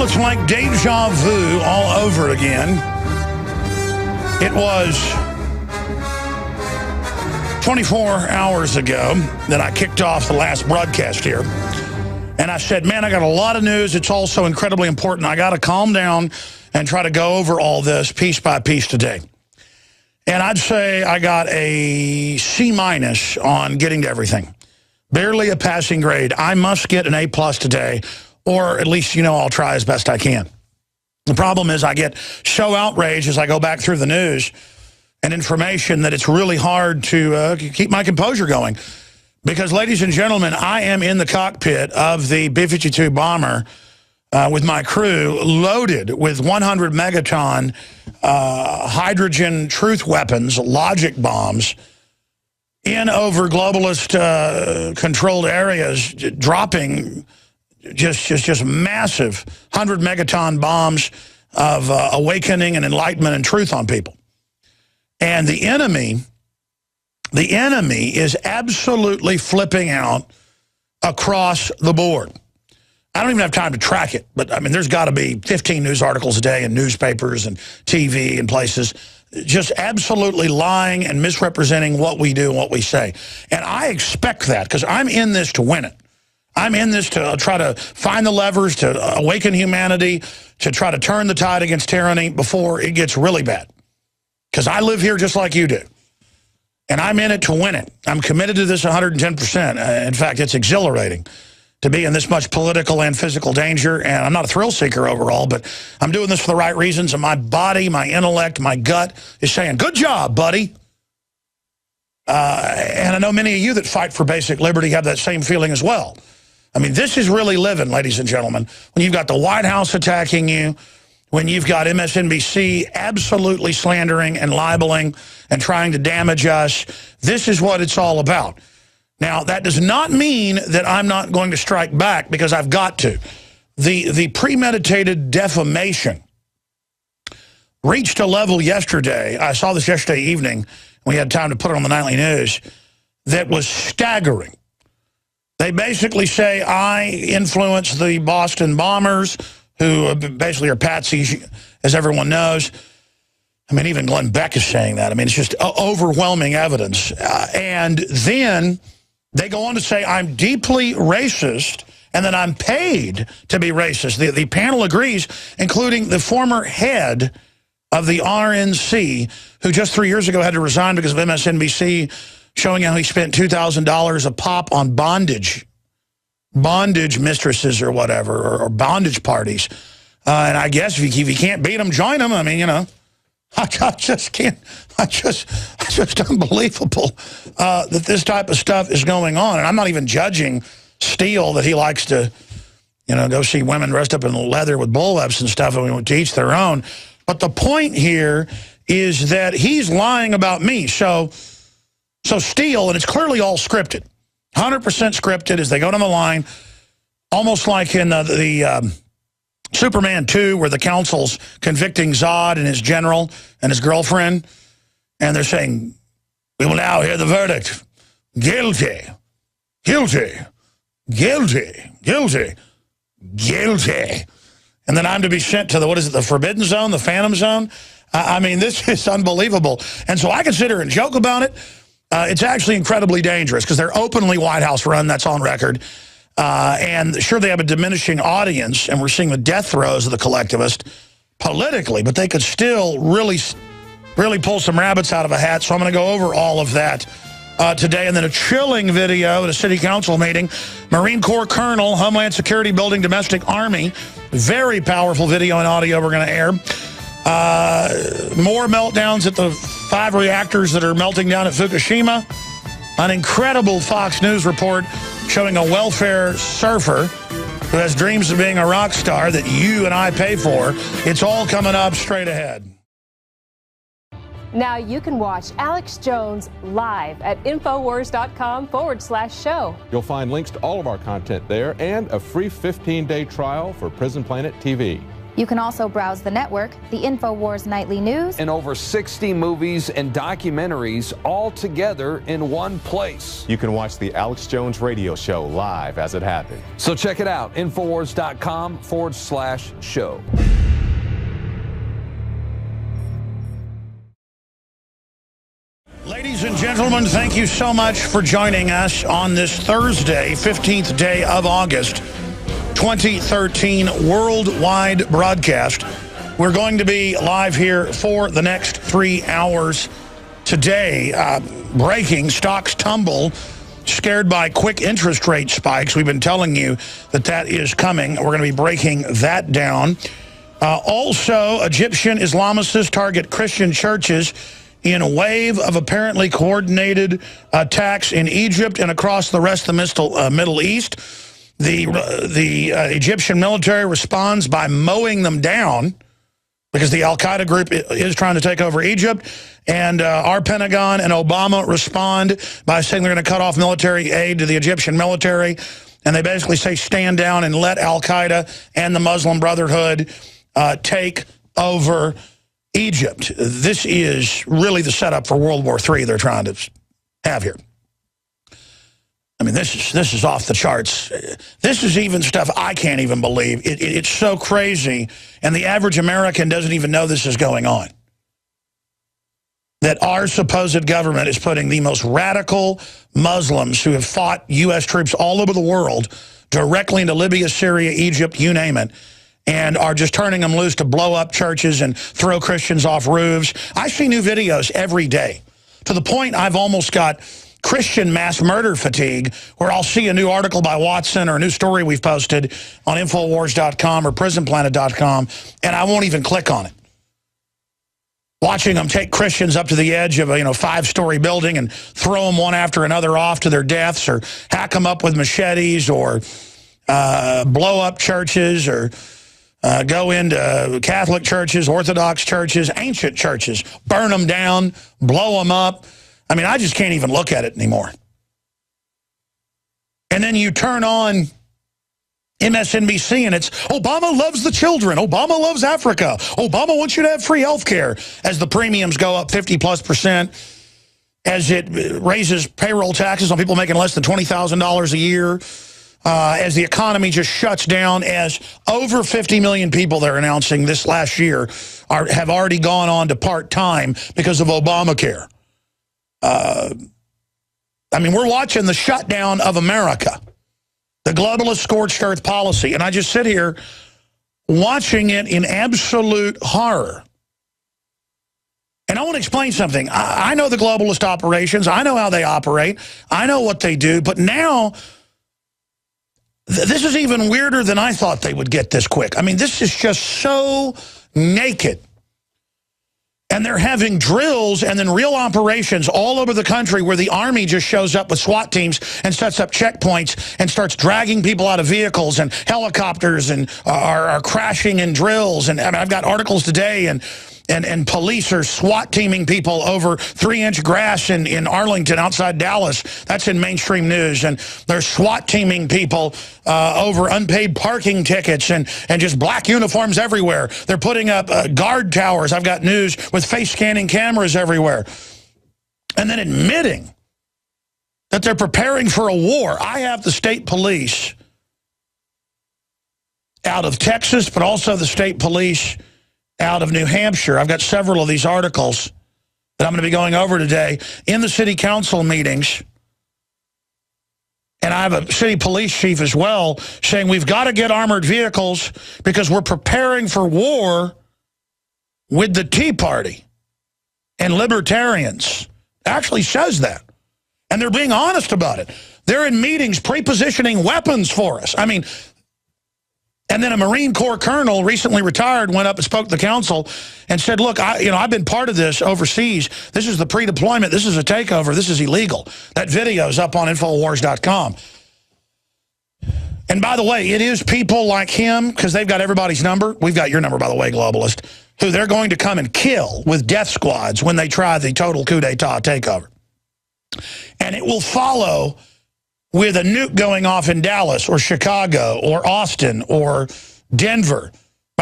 Well, it's like deja vu all over again. It was 24 hours ago that I kicked off the last broadcast here. And I said, man, I got a lot of news. It's all so incredibly important. I got to calm down and try to go over all this piece by piece today. And I'd say I got a C- on getting to everything. Barely a passing grade. I must get an A+ today, or at least, I'll try as best I can. The problem is I get so outraged as I go back through the news and information that it's really hard to keep my composure going. Because, ladies and gentlemen, I am in the cockpit of the B-52 bomber with my crew, loaded with 100 megaton hydrogen truth weapons, logic bombs, in over globalist controlled areas, dropping just massive 100 megaton bombs of awakening and enlightenment and truth on people. And the enemy is absolutely flipping out across the board. I don't even have time to track it, but I mean, there's got to be 15 news articles a day in newspapers and TV and places just absolutely lying and misrepresenting what we do and what we say. And I expect that because I'm in this to win it. I'm in this to try to find the levers to awaken humanity, to try to turn the tide against tyranny before it gets really bad. Because I live here just like you do. And I'm in it to win it. I'm committed to this 110%. In fact, it's exhilarating to be in this much political and physical danger. And I'm not a thrill seeker overall, but I'm doing this for the right reasons. And my body, my intellect, my gut is saying, good job, buddy. And I know many of you that fight for basic liberty have that same feeling as well. I mean, this is really living, ladies and gentlemen. When you've got the White House attacking you, when you've got MSNBC absolutely slandering and libeling and trying to damage us, this is what it's all about. Now, that does not mean that I'm not going to strike back, because I've got to. The premeditated defamation reached a level yesterday. I saw this yesterday evening. We had time to put it on the nightly news. That was staggering. They basically say I influenced the Boston bombers, who basically are patsies, as everyone knows. I mean, even Glenn Beck is saying that. I mean, it's just overwhelming evidence. And then they go on to say I'm deeply racist and that I'm paid to be racist. The panel agrees, including the former head of the RNC, who just 3 years ago had to resign because of MSNBC showing how he spent $2,000 a pop on bondage mistresses or whatever, or bondage parties. And I guess if you can't beat them, join them. I mean, I just can't. It's just unbelievable that this type of stuff is going on. And I'm not even judging Steele that he likes to, go see women dressed up in leather with bullwhips and stuff, and we would teach their own. But the point here is that he's lying about me. So Steele, and it's clearly all scripted, 100% scripted as they go down the line, almost like in the Superman 2, where the council's convicting Zod and his general and his girlfriend, and they're saying, we will now hear the verdict. Guilty, guilty, guilty, guilty, guilty. And then I'm to be sent to the Forbidden Zone, the Phantom Zone. I mean, this is unbelievable. And so I can sit here and joke about it. It's actually incredibly dangerous because they're openly White House run. That's on record. And sure, they have a diminishing audience, and we're seeing the death throes of the collectivist politically, but they could still really pull some rabbits out of a hat. So I'm going to go over all of that today. And then a chilling video at a city council meeting. Marine Corps Colonel, Homeland Security Building, Domestic Army. Very powerful video and audio we're going to air. More meltdowns at the 5 reactors that are melting down at Fukushima. An incredible Fox News report showing a welfare surfer who has dreams of being a rock star that you and I pay for. It's all coming up straight ahead. Now you can watch Alex Jones live at Infowars.com/show. You'll find links to all of our content there and a free 15-day trial for Prison Planet TV. You can also browse the network, the InfoWars Nightly News, and over 60 movies and documentaries all together in one place. You can watch the Alex Jones radio show live as it happened. So check it out, Infowars.com/show. Ladies and gentlemen, thank you so much for joining us on this Thursday, 15th day of August, 2013 worldwide broadcast. We're going to be live here for the next 3 hours today. Breaking, stocks tumble, scared by quick interest rate spikes. We've been telling you that that is coming. We're going to be breaking that down. Also, Egyptian Islamicists target Christian churches in a wave of apparently coordinated attacks in Egypt and across the rest of the Middle East. The Egyptian military responds by mowing them down because the al-Qaeda group is trying to take over Egypt. And our Pentagon and Obama respond by saying they're going to cut off military aid to the Egyptian military. And they basically say stand down and let al-Qaeda and the Muslim Brotherhood take over Egypt. This is really the setup for World War III they're trying to have here. I mean, this is off the charts. This is even stuff I can't even believe. It's so crazy, and the average American doesn't even know this is going on. That our supposed government is putting the most radical Muslims who have fought U.S. troops all over the world directly into Libya, Syria, Egypt, you name it, and are just turning them loose to blow up churches and throw Christians off roofs. I see new videos every day, to the point I've almost got Christian mass murder fatigue, where I'll see a new article by Watson or a new story we've posted on Infowars.com or PrisonPlanet.com, and I won't even click on it. Watching them take Christians up to the edge of a 5-story building and throw them one after another off to their deaths, or hack them up with machetes, or blow up churches, or go into Catholic churches, Orthodox churches, ancient churches, burn them down, blow them up. I mean, I just can't even look at it anymore. And then you turn on MSNBC and it's, Obama loves the children. Obama loves Africa. Obama wants you to have free health care, as the premiums go up 50+%, as it raises payroll taxes on people making less than $20,000 a year. As the economy just shuts down, as over 50 million people they're announcing this last year have already gone on to part-time because of Obamacare. I mean, we're watching the shutdown of America, the globalist scorched earth policy, and I just sit here watching it in absolute horror. And I want to explain something. I know the globalist operations. I know how they operate. I know what they do, but now this is even weirder than I thought they would get this quick. I mean, this is just so naked. And they're having drills and then real operations all over the country where the Army just shows up with SWAT teams and sets up checkpoints and starts dragging people out of vehicles, and helicopters and are crashing in drills. And I mean, I've got articles today, and police are SWAT teaming people over 3-inch grass in Arlington outside Dallas. That's in mainstream news. And they're SWAT teaming people over unpaid parking tickets and just black uniforms everywhere. They're putting up guard towers. I've got news with face scanning cameras everywhere. And then admitting that they're preparing for a war. I have the state police out of Texas, but also the state police out of New Hampshire. I've got several of these articles that I'm going to be going over today in the city council meetings. And I have a city police chief as well saying we've got to get armored vehicles because we're preparing for war with the Tea Party and libertarians. Actually says that. And they're being honest about it. They're in meetings pre-positioning weapons for us. I mean, and then a Marine Corps colonel, recently retired, went up and spoke to the council and said, look, I've been part of this overseas. This is the pre-deployment. This is a takeover. This is illegal. That video's up on Infowars.com. And by the way, it is people like him, because they've got everybody's number. We've got your number, by the way, globalist, who they're going to come and kill with death squads when they try the total coup d'etat takeover. And it will follow with a nuke going off in Dallas or Chicago or Austin or Denver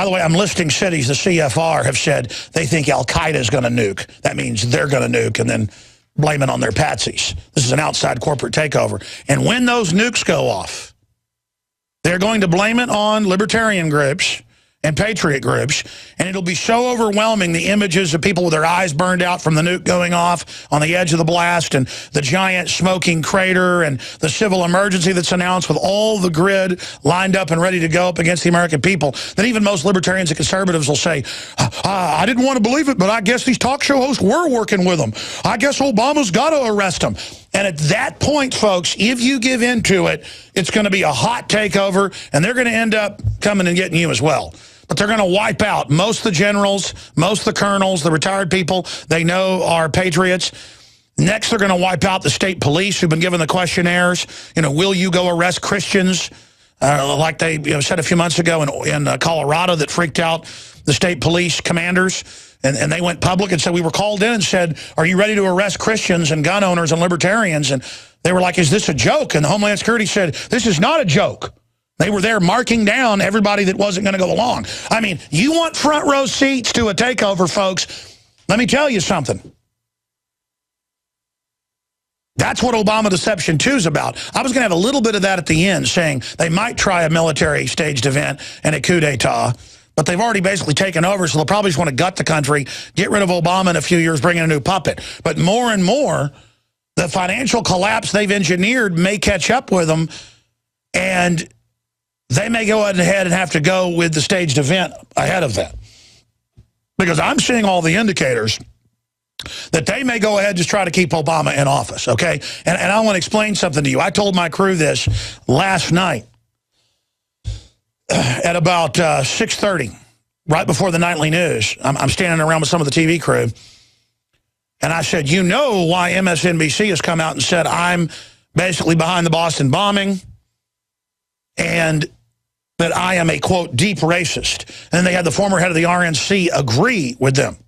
By the way, I'm listing cities the CFR have said they think Al-Qaeda is going to nuke. That means they're going to nuke and then blame it on their patsies. This is an outside corporate takeover. And when those nukes go off, they're going to blame it on libertarian groups and patriot groups, and it'll be so overwhelming, the images of people with their eyes burned out from the nuke going off on the edge of the blast, and the giant smoking crater, and the civil emergency that's announced with all the grid lined up and ready to go up against the American people, that even most libertarians and conservatives will say, I didn't want to believe it, but I guess these talk show hosts were working with them. I guess Obama's got to arrest them. And at that point, folks, if you give into it, it's going to be a hot takeover, and they're going to end up coming and getting you as well. But they're going to wipe out most of the generals, most of the colonels, the retired people they know are patriots. Next, they're going to wipe out the state police who've been given the questionnaires. You know, will you go arrest Christians? Like they said a few months ago in Colorado that freaked out the state police commanders. And they went public and said, we were called in and said, are you ready to arrest Christians and gun owners and libertarians? And they were like, is this a joke? And the Homeland Security said, this is not a joke. They were there marking down everybody that wasn't going to go along. I mean, you want front row seats to a takeover, folks. Let me tell you something. That's what Obama Deception 2 is about. I was going to have a little bit of that at the end, saying they might try a military staged event and a coup d'etat, but they've already basically taken over, so they'll probably just want to gut the country, get rid of Obama in a few years, bring in a new puppet. But more and more, the financial collapse they've engineered may catch up with them, and they may go ahead and have to go with the staged event ahead of that. Because I'm seeing all the indicators that they may go ahead and just try to keep Obama in office, okay? And I want to explain something to you. I told my crew this last night at about 6:30, right before the nightly news. I'm standing around with some of the TV crew. And I said, you know why MSNBC has come out and said I'm basically behind the Boston bombing and that I am a, quote, deep racist. And they had the former head of the RNC agree with them.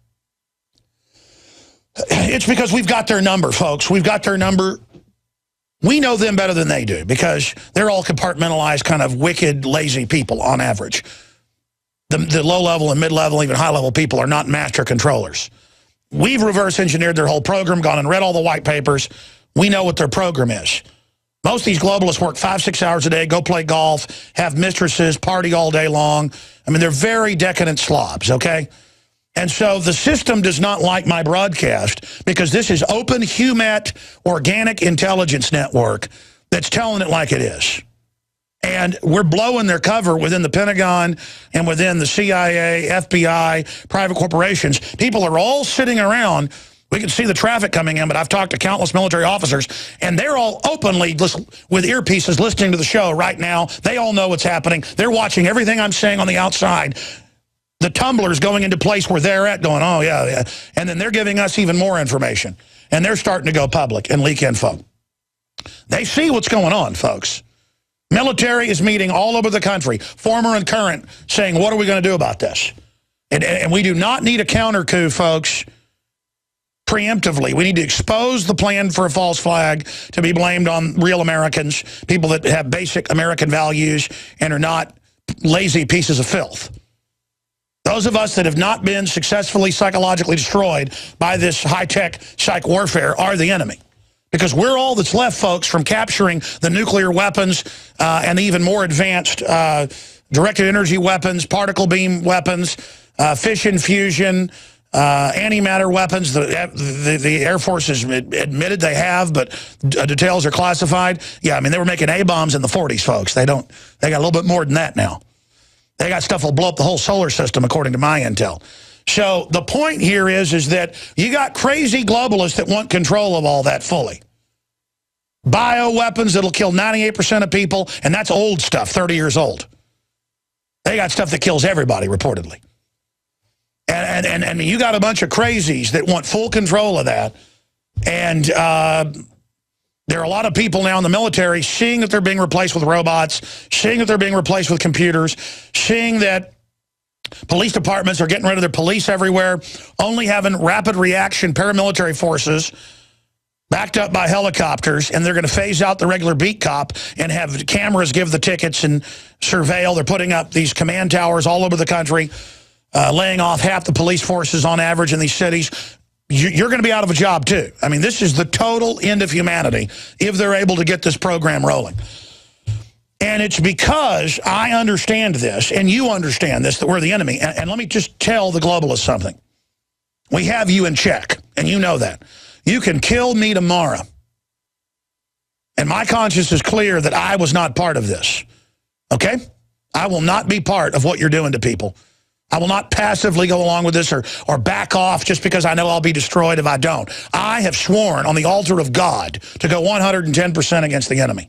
It's because we've got their number, folks. We've got their number. We know them better than they do because they're all compartmentalized, kind of wicked, lazy people on average. The low-level and mid-level, even high-level people are not master controllers. We've reverse engineered their whole program, gone and read all the white papers. We know what their program is. Most of these globalists work 5-6 hours a day, go play golf, have mistresses, party all day long. I mean, they're very decadent slobs, okay? And so the system does not like my broadcast because this is open HUMET organic intelligence network that's telling it like it is. And we're blowing their cover within the Pentagon and within the CIA, FBI, private corporations. People are all sitting around. We can see the traffic coming in, but I've talked to countless military officers, and they're all openly with earpieces listening to the show right now. They all know what's happening. They're watching everything I'm saying on the outside. The tumblers going into place where they're at going, oh, yeah, yeah. And then they're giving us even more information. And they're starting to go public and leak info. They see what's going on, folks. Military is meeting all over the country, former and current, saying, what are we going to do about this? And we do not need a counter coup, folks. Preemptively, we need to expose the plan for a false flag to be blamed on real Americans, people that have basic American values and are not lazy pieces of filth. Those of us that have not been successfully psychologically destroyed by this high-tech psych warfare are the enemy. Because we're all that's left, folks, from capturing the nuclear weapons and even more advanced directed energy weapons, particle beam weapons, fission fusion, antimatter weapons. The Air Force has admitted they have, but details are classified. Yeah, I mean, they were making A-bombs in the 40s, folks. They got a little bit more than that now. They got stuff that'll blow up the whole solar system, according to my intel. So the point here is that you got crazy globalists that want control of all that fully. Bioweapons that'll kill 98% of people, and that's old stuff, 30 years old. They got stuff that kills everybody, reportedly. And you got a bunch of crazies that want full control of that. And there are a lot of people now in the military seeing that they're being replaced with robots, seeing that they're being replaced with computers, seeing that police departments are getting rid of their police everywhere, only having rapid reaction paramilitary forces backed up by helicopters, and they're going to phase out the regular beat cop and have cameras give the tickets and surveil. They're putting up these command towers all over the country, laying off half the police forces on average in these cities. You're going to be out of a job, too. I mean, this is the total end of humanity if they're able to get this program rolling. And it's because I understand this, and you understand this, that we're the enemy. And let me just tell the globalists something. We have you in check, and you know that. You can kill me tomorrow. And my conscience is clear that I was not part of this. Okay? I will not be part of what you're doing to people. I will not passively go along with this or back off just because I know I'll be destroyed if I don't. I have sworn on the altar of God to go 110% against the enemy.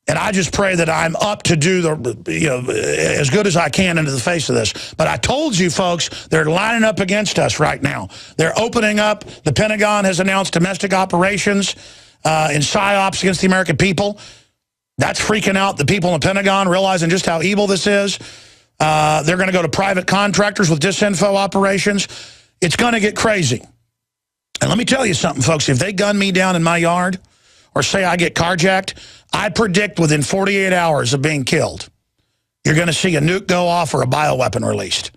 And I just pray that I'm up to do as good as I can into the face of this. But I told you, folks, they're lining up against us right now. They're opening up. The Pentagon has announced domestic operations in PSYOPs against the American people. That's freaking out the people in the Pentagon, realizing just how evil this is. They're going to go to private contractors with disinfo operations. It's going to get crazy. And let me tell you something, folks. If they gun me down in my yard or say I get carjacked, I predict within 48 hours of being killed, you're going to see a nuke go off or a bioweapon released.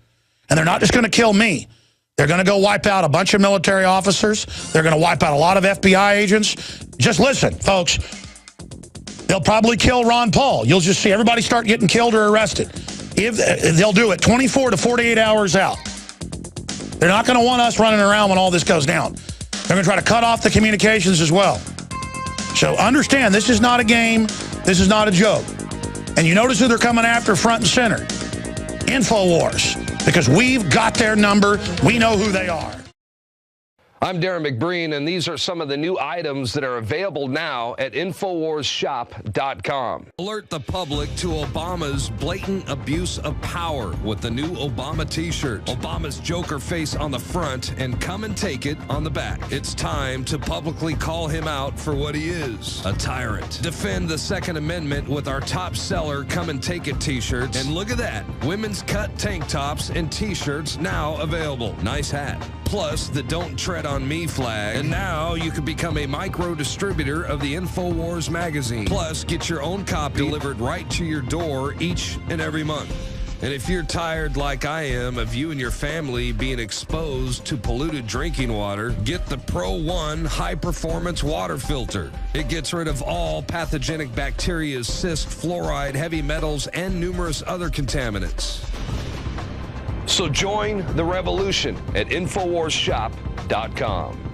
And they're not just going to kill me. They're going to go wipe out a bunch of military officers. They're going to wipe out a lot of FBI agents. Just listen, folks. They'll probably kill Ron Paul. You'll just see everybody start getting killed or arrested. They'll do it 24 to 48 hours out. They're not going to want us running around when all this goes down. They're going to try to cut off the communications as well. So understand, this is not a game. This is not a joke. And you notice who they're coming after front and center. InfoWars. Because we've got their number. We know who they are. I'm Darren McBreen, and these are some of the new items that are available now at InfoWarsShop.com. Alert the public to Obama's blatant abuse of power with the new Obama t-shirt. Obama's Joker face on the front and come and take it on the back. It's time to publicly call him out for what he is, a tyrant. Defend the Second Amendment with our top seller Come and Take It t-shirts. And look at that, women's cut tank tops and t-shirts now available. Nice hat. Plus the Don't Tread on Me flag. And now you can become a micro distributor of the InfoWars magazine. Plus, get your own copy delivered right to your door each and every month. And if you're tired like I am of you and your family being exposed to polluted drinking water, get the Pro One high-performance water filter. It gets rid of all pathogenic bacteria, cyst, fluoride, heavy metals, and numerous other contaminants. So join the revolution at InfoWarsShop.com.